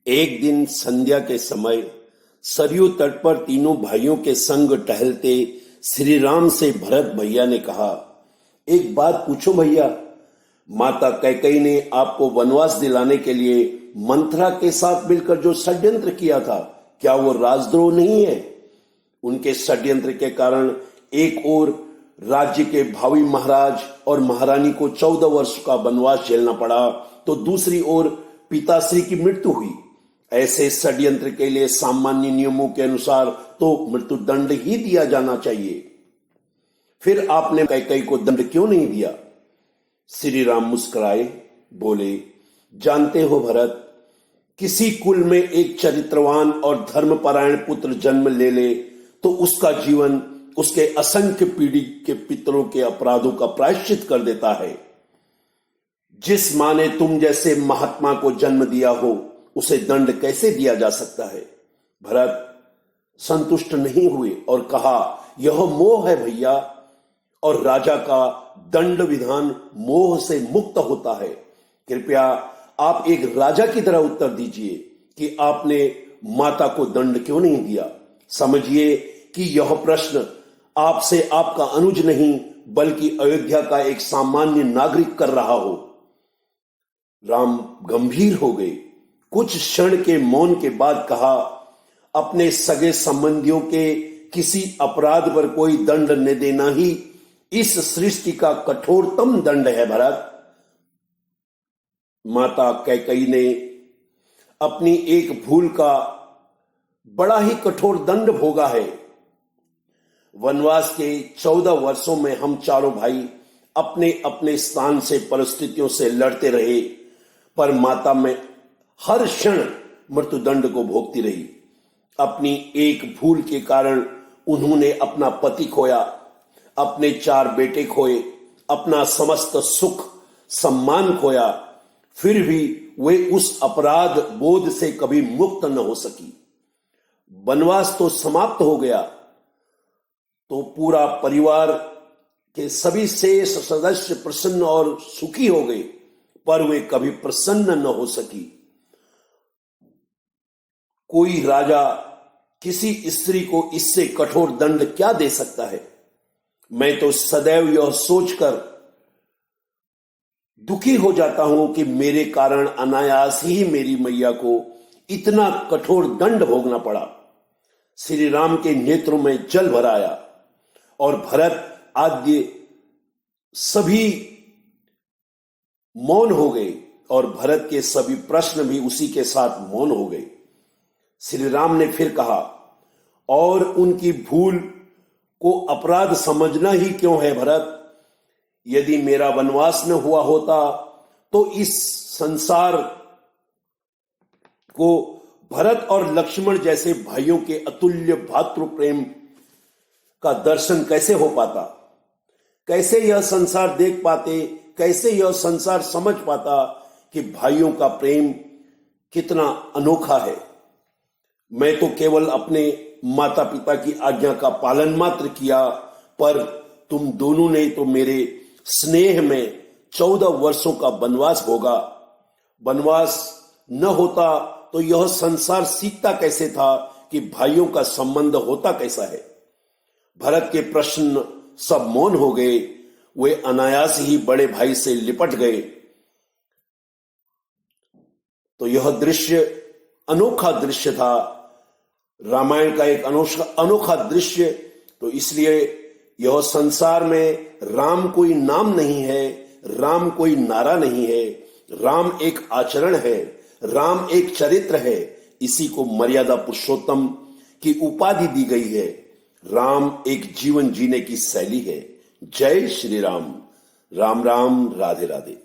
एक दिन संध्या के समय सरयू तट पर तीनों भाइयों के संग टहलते श्री राम से भरत भैया ने कहा, एक बात पूछो भैया, माता कैकेयी ने आपको वनवास दिलाने के लिए मंथरा के साथ मिलकर जो षड्यंत्र किया था, क्या वो राजद्रोह नहीं है? उनके षड्यंत्र के कारण एक ओर राज्य के भावी महाराज और महारानी को 14 वर्ष का वनवास झेलना पड़ा, तो दूसरी ओर पिताश्री की मृत्यु हुई। ऐसे षड्यंत्र के लिए सामान्य नियमों के अनुसार तो मृत्यु दंड ही दिया जाना चाहिए, फिर आपने कैकेयी को दंड क्यों नहीं दिया? श्री राम मुस्कुराए, बोले, जानते हो भरत, किसी कुल में एक चरित्रवान और धर्मपरायण पुत्र जन्म ले ले तो उसका जीवन उसके असंख्य पीढ़ी के पितरों के अपराधों का प्रायश्चित कर देता है। जिस मां ने तुम जैसे महात्मा को जन्म दिया हो, उसे दंड कैसे दिया जा सकता है? भरत संतुष्ट नहीं हुए और कहा, यह मोह है भैया, और राजा का दंड विधान मोह से मुक्त होता है। कृपया आप एक राजा की तरह उत्तर दीजिए कि आपने माता को दंड क्यों नहीं दिया। समझिए कि यह प्रश्न आपसे आपका अनुज नहीं बल्कि अयोध्या का एक सामान्य नागरिक कर रहा हो। राम गंभीर हो गए। कुछ क्षण के मौन के बाद कहा, अपने सगे संबंधियों के किसी अपराध पर कोई दंड न देना ही इस सृष्टि का कठोरतम दंड है भरत। माता कैकेयी ने अपनी एक भूल का बड़ा ही कठोर दंड भोगा है। वनवास के 14 वर्षों में हम चारों भाई अपने अपने स्थान से परिस्थितियों से लड़ते रहे, पर माता में हर क्षण मृत्युदंड को भोगती रही। अपनी एक भूल के कारण उन्होंने अपना पति खोया, अपने 4 बेटे खोए, अपना समस्त सुख सम्मान खोया, फिर भी वे उस अपराध बोध से कभी मुक्त न हो सकी। वनवास तो समाप्त हो गया तो पूरा परिवार के सभी शेष सदस्य प्रसन्न और सुखी हो गए, पर वे कभी प्रसन्न न हो सकी। कोई राजा किसी स्त्री को इससे कठोर दंड क्या दे सकता है? मैं तो सदैव यह सोचकर दुखी हो जाता हूं कि मेरे कारण अनायास ही मेरी मैया को इतना कठोर दंड भोगना पड़ा। श्री राम के नेत्रों में जल भर आया और भरत आदि सभी मौन हो गए और भरत के सभी प्रश्न भी उसी के साथ मौन हो गए। श्री राम ने फिर कहा, और उनकी भूल को अपराध समझना ही क्यों है भरत? यदि मेरा वनवास न हुआ होता तो इस संसार को भरत और लक्ष्मण जैसे भाइयों के अतुल्य भातृ प्रेम का दर्शन कैसे हो पाता? कैसे यह संसार देख पाते? कैसे यह संसार समझ पाता कि भाइयों का प्रेम कितना अनोखा है? मैं तो केवल अपने माता पिता की आज्ञा का पालन मात्र किया, पर तुम दोनों ने तो मेरे स्नेह में 14 वर्षों का वनवास भोगा। वनवास न होता तो यह संसार सीखता कैसे था कि भाइयों का संबंध होता कैसा है? भरत के प्रश्न सब मौन हो गए। वे अनायास ही बड़े भाई से लिपट गए। तो यह दृश्य अनोखा दृश्य था, रामायण का एक अनोखा दृश्य। तो इसलिए यह संसार में राम कोई नाम नहीं है, राम कोई नारा नहीं है, राम एक आचरण है, राम एक चरित्र है। इसी को मर्यादा पुरुषोत्तम की उपाधि दी गई है। राम एक जीवन जीने की शैली है। जय श्री राम। राम राम, राधे राधे।